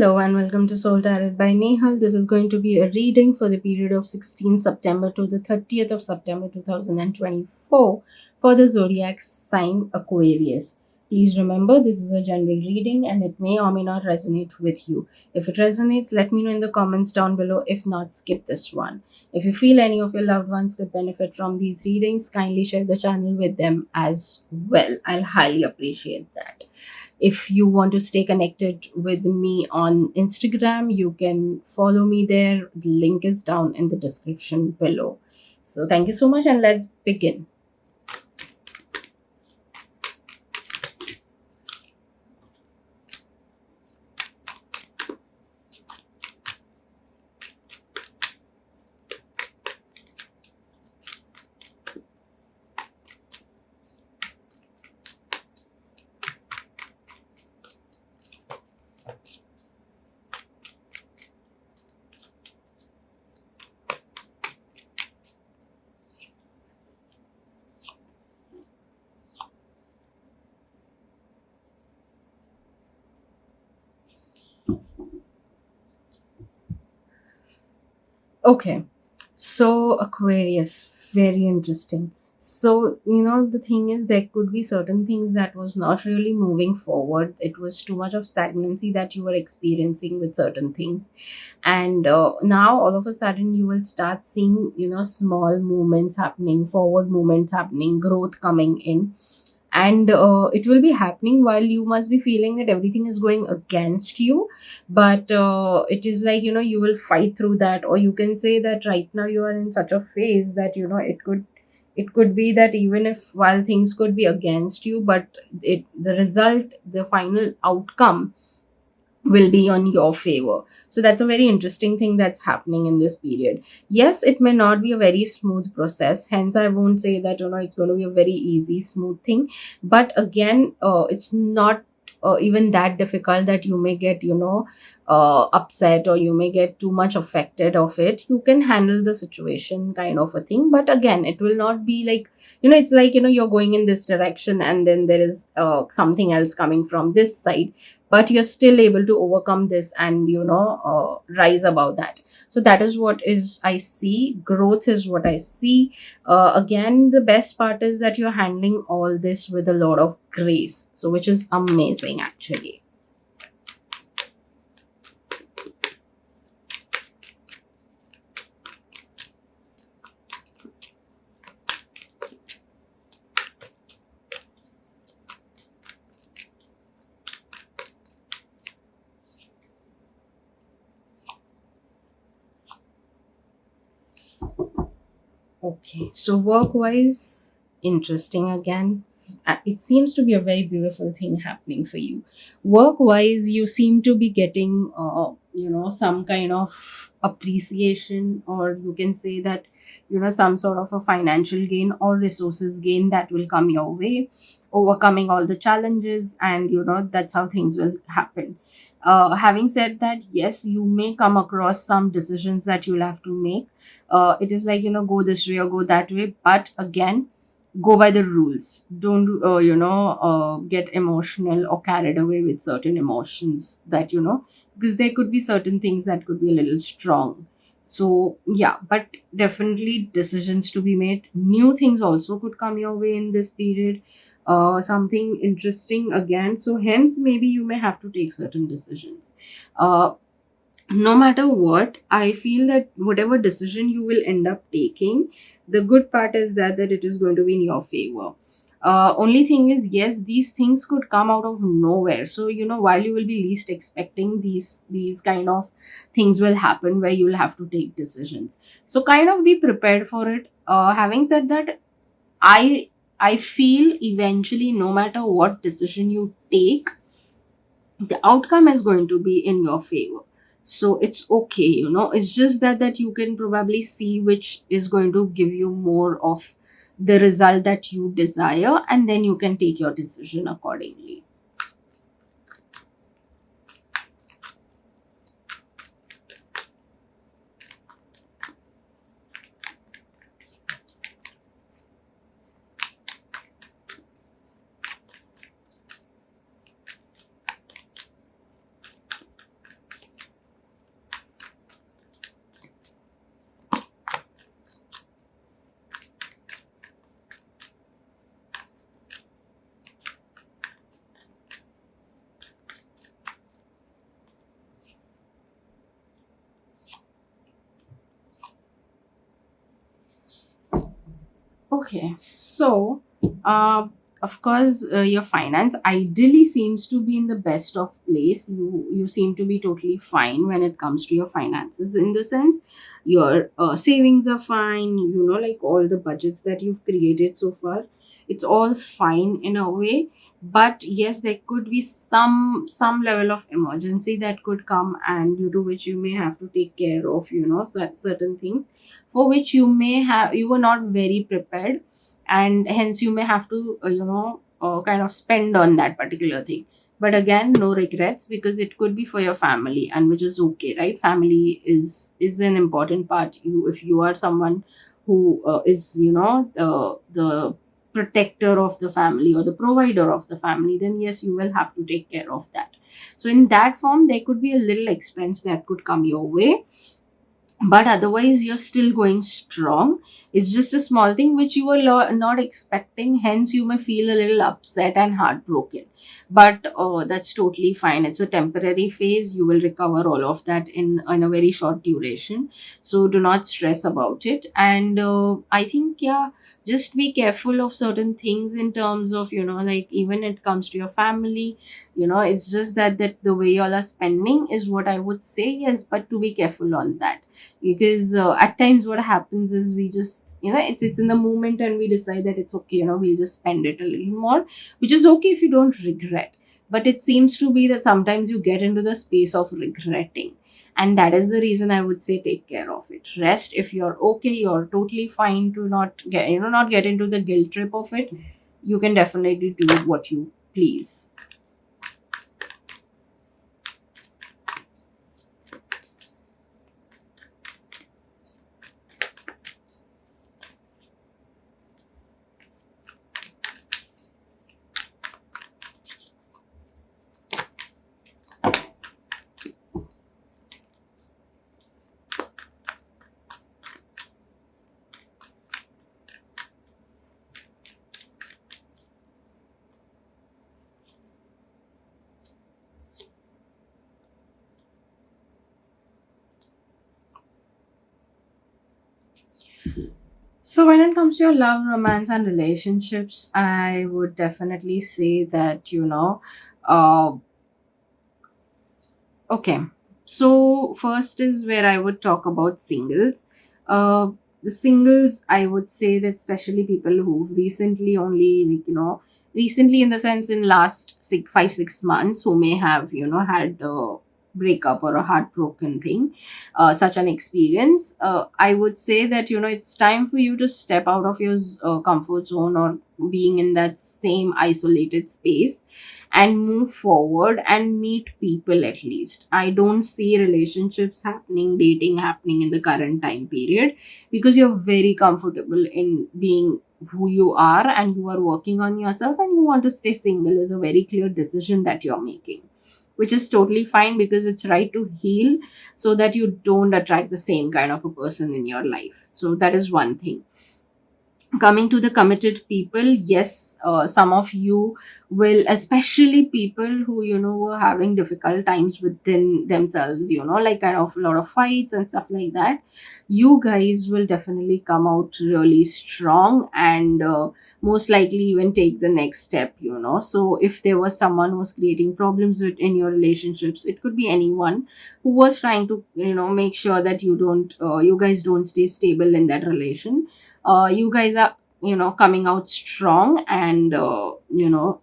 Hello and welcome to Soul Tarot by Nehal. This is going to be a reading for the period of 16th September to the 30th of September 2024 for the zodiac sign Aquarius. Please remember this is a general reading and it may or may not resonate with you. If it resonates, let me know in the comments down below. If not, skip this one. If you feel any of your loved ones could benefit from these readings, kindly share the channel with them as well. I'll highly appreciate that. If you want to stay connected with me on Instagram, you can follow me there. The link is down in the description below. So thank you so much and let's begin. Okay, so Aquarius, very interesting. So, the thing is, there could be certain things that was not really moving forward. It was too much of stagnancy that you were experiencing with certain things. And now, all of a sudden, you will start seeing, small movements happening, forward movements happening, growth coming in, and it will be happening while you must be feeling that everything is going against you, but it is like, you will fight through that, or you can say that right now you are in such a phase that it could be that even if while things could be against you, but the result, the final outcome will be on your favor. So that's a very interesting thing that's happening in this period. Yes, it may not be a very smooth process, hence I won't say that it's going to be a very easy smooth thing, but again, it's not even that difficult that you may get upset, or you may get too much affected of it. You can handle the situation, kind of a thing, but again, it will not be like, it's like, you're going in this direction and then there is something else coming from this side, but you're still able to overcome this and rise above that. So that is what is I see. Growth is what I see. Again, the best part is that you're handling all this with a lot of grace, so which is amazing actually. Okay, so work wise, interesting again. It seems to be a very beautiful thing happening for you. Work wise, you seem to be getting, some kind of appreciation, or you can say that, some sort of a financial gain or resources gain that will come your way, overcoming all the challenges, and, that's how things will happen. Having said that, yes, you may come across some decisions that you'll have to make. It is like, go this way or go that way, but again, go by the rules. Don't get emotional or carried away with certain emotions that, because there could be certain things that could be a little strong. So yeah, but definitely decisions to be made. New things also could come your way in this period, something interesting again, so hence maybe you may have to take certain decisions. No matter what, I feel that whatever decision you will end up taking, the good part is that it is going to be in your favor. Only thing is, yes, these things could come out of nowhere. So, while you will be least expecting, these kind of things will happen where you'll have to take decisions. So kind of be prepared for it. Having said that, I I feel eventually, no matter what decision you take, the outcome is going to be in your favor. So it's okay, it's just that you can probably see which is going to give you more of the result that you desire, and then you can take your decision accordingly. Okay, so uh, of course, your finance ideally seems to be in the best of place. You seem to be totally fine when it comes to your finances. In the sense, your savings are fine. You know, like all the budgets that you've created so far, it's all fine in a way. But yes, there could be some level of emergency that could come, and due to which you may have to take care of, you know, certain things for which you were not very prepared, and hence you may have to kind of spend on that particular thing. But again, no regrets, because it could be for your family, and which is okay, right? Family is an important part. You If you are someone who is, the protector of the family or the provider of the family, then yes, you will have to take care of that. So in that form, there could be a little expense that could come your way, but otherwise you're still going strong. It's just a small thing which you were not expecting, hence you may feel a little upset and heartbroken. But that's totally fine. It's a temporary phase. You will recover all of that in a very short duration, so do not stress about it. And I think, yeah, just be careful of certain things in terms of, like, even it comes to your family. It's just that the way y'all are spending is what I would say. Yes, but to be careful on that, because at times what happens is we just, it's in the moment, and we decide that it's okay, we'll just spend it a little more, which is okay if you don't regret. But it seems to be that sometimes you get into the space of regretting, and that is the reason I would say take care of it. Rest. If you're okay, you're totally fine to not get into the guilt trip of it. You can definitely do what you please. So when it comes to your love, romance, and relationships, I would definitely say that, okay. So first is where I would talk about singles. Uh, the singles, I would say that especially people who've recently only, recently in the sense in last 5 6 months, who may have, had a breakup or a heartbroken thing, such an experience. I would say that, it's time for you to step out of your comfort zone, or being in that same isolated space, and move forward and meet people. At least I don't see relationships happening, dating happening in the current time period, because you're very comfortable in being who you are, and you are working on yourself, and you want to stay single is a very clear decision that you're making, which is totally fine, because it's right to heal, so that you don't attract the same kind of a person in your life. So that is one thing. Coming to the committed people, yes, some of you will, especially people who, were having difficult times within themselves, like kind of a lot of fights and stuff like that, you guys will definitely come out really strong, and most likely even take the next step. So if there was someone who was creating problems in your relationships, it could be anyone who was trying to, make sure that you guys don't stay stable in that relation. You guys are, coming out strong, and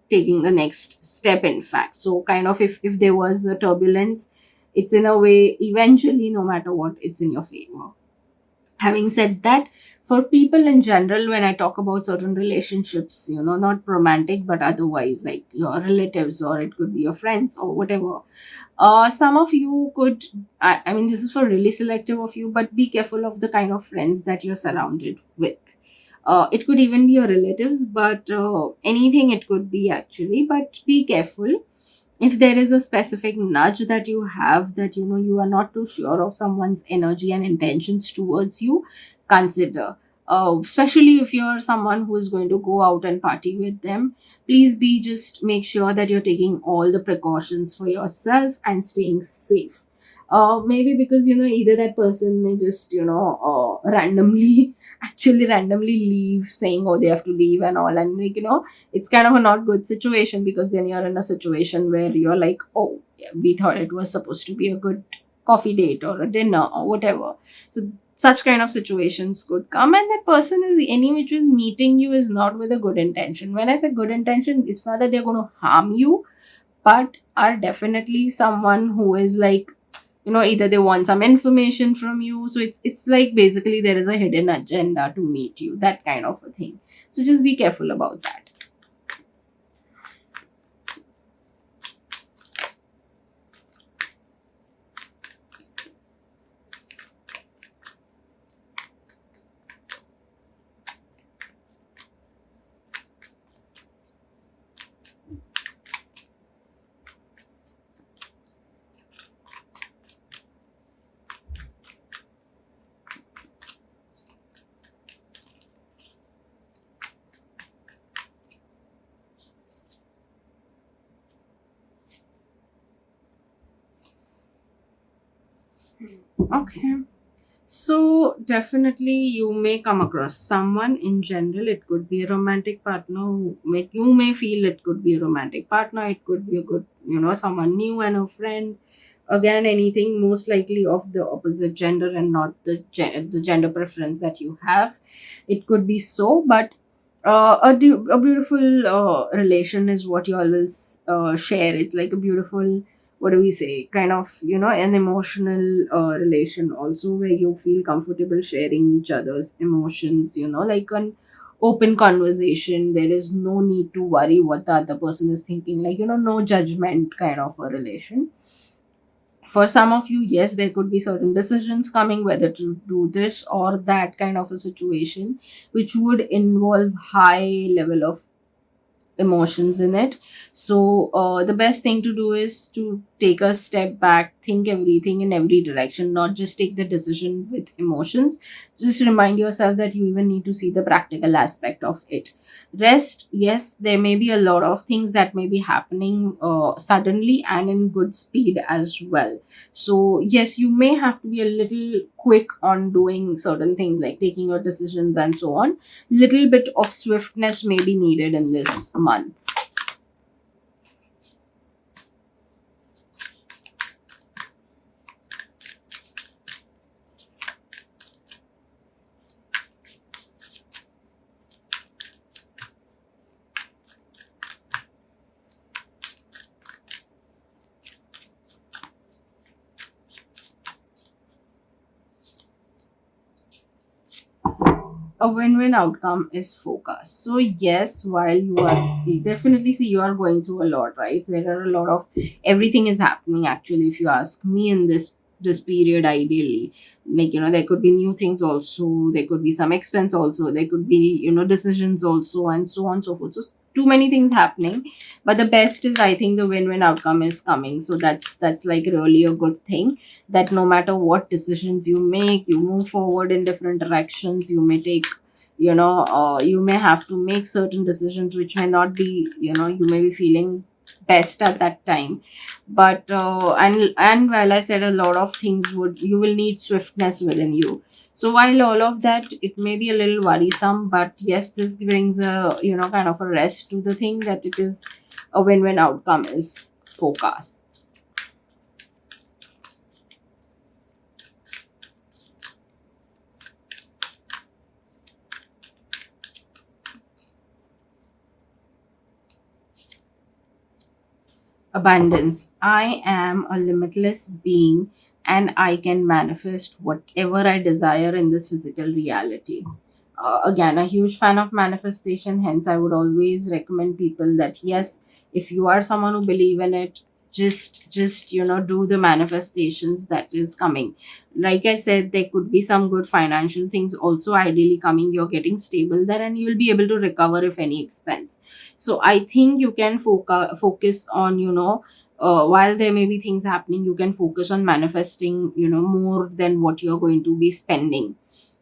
taking the next step, in fact. So kind of, if there was a turbulence, it's in a way, eventually, no matter what, it's in your favor. Having said that, for people in general, when I talk about certain relationships, not romantic but otherwise, like your relatives, or it could be your friends, or whatever, some of you could, I mean, this is for really selective of you, but be careful of the kind of friends that you're surrounded with. It could even be your relatives, but anything it could be, actually. But be careful. If there is a specific nudge that you have, that you are not too sure of someone's energy and intentions towards you, consider. Especially if you're someone who is going to go out and party with them, please be just make sure that you're taking all the precautions for yourself and staying safe. Maybe because either that person may just randomly actually randomly leave, saying, oh, they have to leave and all. And like, it's kind of a not good situation, because then you're in a situation where you're like, oh, yeah, we thought it was supposed to be a good coffee date or a dinner or whatever. So such kind of situations could come, and that person is any which is meeting you is not with a good intention. When I say good intention, it's not that they're going to harm you, but are definitely someone who is like, either they want some information from you. So it's like basically there is a hidden agenda to meet you, that kind of a thing. So just be careful about that. Okay. So definitely you may come across someone in general. It could be a romantic partner you may feel it could be a romantic partner. It could be a good, someone new and a friend. Again, anything most likely of the opposite gender and not the gender preference that you have. It could be so, but a beautiful relation is what you all will share. It's like a beautiful, what do we say, kind of, an emotional relation also, where you feel comfortable sharing each other's emotions, like an open conversation. There is no need to worry what the other person is thinking, like, no judgment kind of a relation. For some of you, yes, there could be certain decisions coming, whether to do this or that kind of a situation, which would involve high level of emotions in it. So the best thing to do is to take a step back, think everything in every direction, not just take the decision with emotions. Just remind yourself that you even need to see the practical aspect of it. Rest, yes, there may be a lot of things that may be happening suddenly and in good speed as well. So yes, you may have to be a little quick on doing certain things, like taking your decisions and so on. Little bit of swiftness may be needed in this month. A win-win outcome is focus. So yes, while you definitely see you are going through a lot, right? There are a lot of, everything is happening actually, if you ask me, in this period. Ideally, like, there could be new things also, there could be some expense also, there could be, decisions also, and so on and so forth. So too many things happening, but the best is, I think, the win-win outcome is coming. So that's like really a good thing, that no matter what decisions you make, you move forward in different directions. You may take, you may have to make certain decisions which may not be, you may be feeling best at that time. But and while I said a lot of things, would you will need swiftness within you. So while all of that, it may be a little worrisome, but yes, this brings a, kind of a rest to the thing, that it is a win-win outcome is forecast. Abundance. I am a limitless being, and I can manifest whatever I desire in this physical reality. Again, a huge fan of manifestation, hence I would always recommend people that yes, if you are someone who believe in it, just do the manifestations that is coming. Like I said, there could be some good financial things also ideally coming. You're getting stable there, and you'll be able to recover if any expense. So I think you can focus on, while there may be things happening, you can focus on manifesting, more than what you're going to be spending.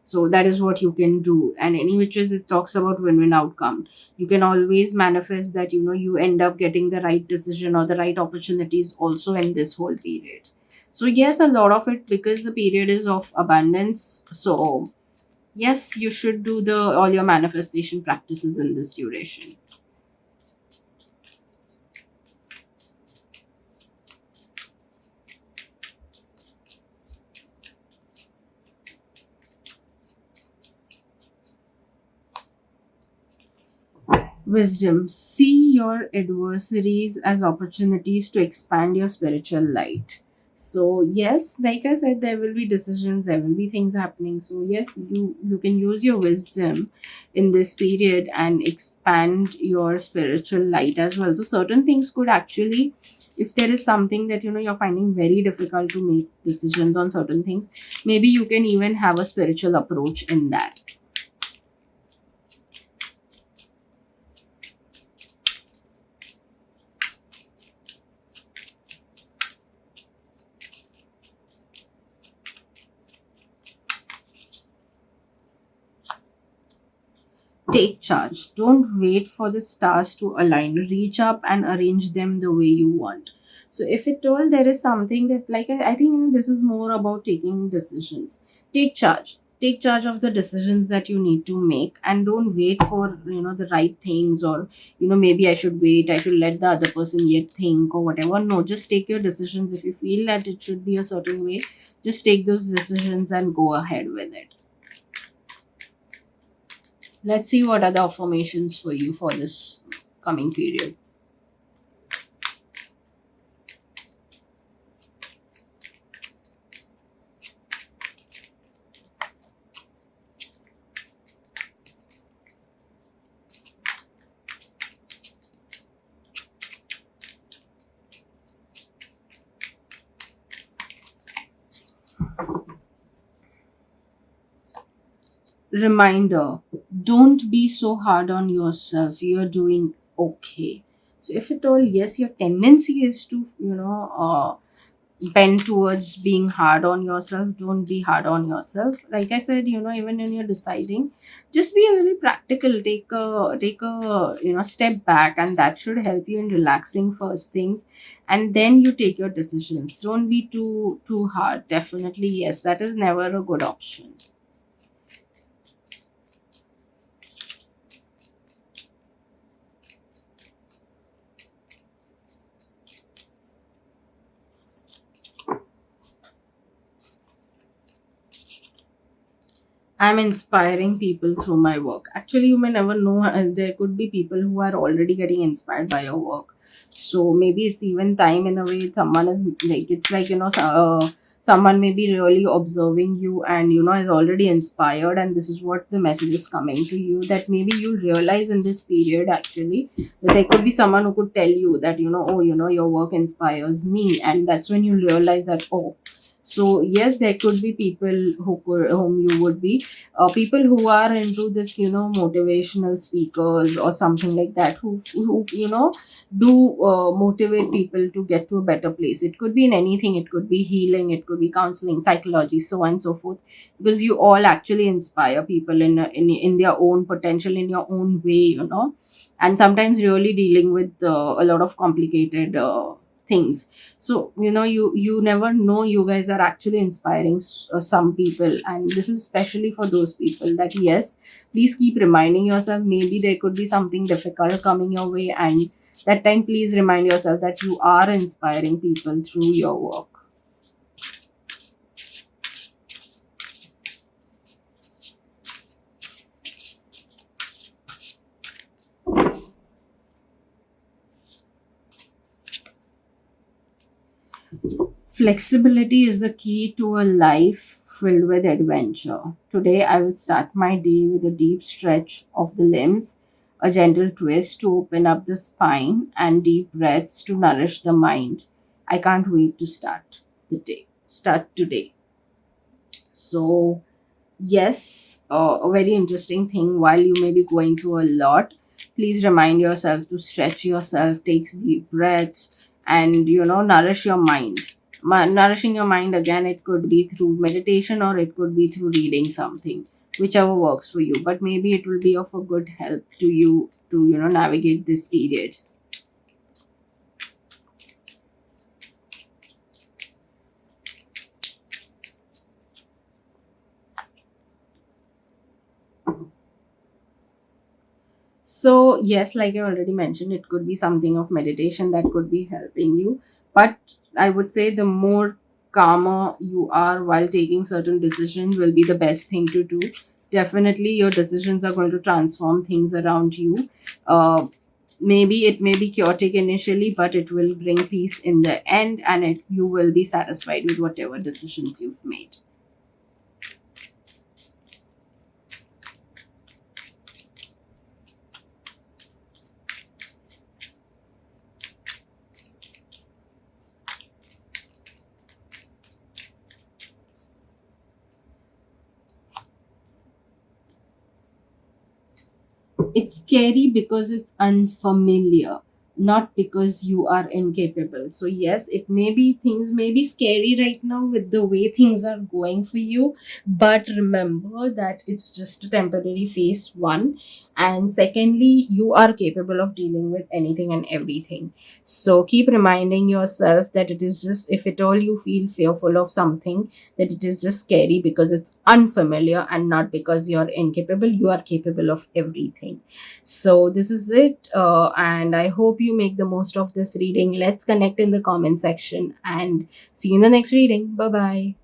So that is what you can do. And any which is, it talks about win-win outcome. You can always manifest that, you end up getting the right decision or the right opportunities also in this whole period. So yes, a lot of it, because the period is of abundance. So Yes, you should do the all your manifestation practices in this duration. Wisdom. See your adversaries as opportunities to expand your spiritual light. So yes, like I said, there will be decisions, there will be things happening. So yes, you can use your wisdom in this period and expand your spiritual light as well. So certain things could actually, if there is something that you're finding very difficult to make decisions on certain things, maybe you can even have a spiritual approach in that. Take charge. Don't wait for the stars to align. Reach up and arrange them the way you want. So, if at all there is something that, like, I think this is more about taking decisions. Take charge. Take charge of the decisions that you need to make, and don't wait for the right things, or maybe I should wait. I should let the other person yet think or whatever. No, just take your decisions. If you feel that it should be a certain way, just take those decisions and go ahead with it. Let's see what are the affirmations for you for this coming period. Reminder, don't be so hard on yourself. You're doing okay. So, if at all, yes, your tendency is to, bend towards being hard on yourself. Don't be hard on yourself. Like I said, even when you're deciding, just be a little practical. Take a step back, and that should help you in relaxing first things, and then you take your decisions. Don't be too hard. Definitely, yes, that is never a good option. I'm inspiring people through my work. Actually, you may never know. There could be people who are already getting inspired by your work. So maybe it's even time in a way. Someone is like, it's like, someone may be really observing you and, is already inspired. And this is what the message is coming to you, that maybe you'll realize in this period actually that there could be someone who could tell you that, oh, your work inspires me. And that's when you realize that, oh, so yes, there could be people whom you would be people who are into this, motivational speakers or something like that, who do motivate people to get to a better place. It could be in anything. It could be healing. It could be counseling, psychology, so on and so forth. Because you all actually inspire people in their own potential, in your own way, and sometimes really dealing with a lot of complicated things. So you never know, you guys are actually inspiring some people, and this is especially for those people that yes, please keep reminding yourself. Maybe there could be something difficult coming your way, and that time please remind yourself that you are inspiring people through your work. Flexibility is the key to a life filled with adventure. Today, I will start my day with a deep stretch of the limbs, a gentle twist to open up the spine, and deep breaths to nourish the mind. I can't wait to start the day. Start today. So, yes, a very interesting thing. While you may be going through a lot, please remind yourself to stretch yourself, take deep breaths, and nourish your mind. Nourishing your mind, again, it could be through meditation or it could be through reading something, whichever works for you. But maybe it will be of a good help to you to navigate this period. So, yes, like I already mentioned, it could be something of meditation that could be helping you. But I would say the more calmer you are while taking certain decisions will be the best thing to do. Definitely, your decisions are going to transform things around you. Uh, Maybe it may be chaotic initially, but it will bring peace in the end, and you will be satisfied with whatever decisions you've made. It's scary because it's unfamiliar, not because you are incapable. So yes, it may be, things may be scary right now with the way things are going for you, but remember that it's just a temporary phase, one, and secondly, you are capable of dealing with anything and everything. So keep reminding yourself that it is just, if at all you feel fearful of something, that it is just scary because it's unfamiliar and not because you're incapable. You are capable of everything. So this is it, and I hope you make the most of this reading. Let's connect in the comment section and see you in the next reading. Bye bye.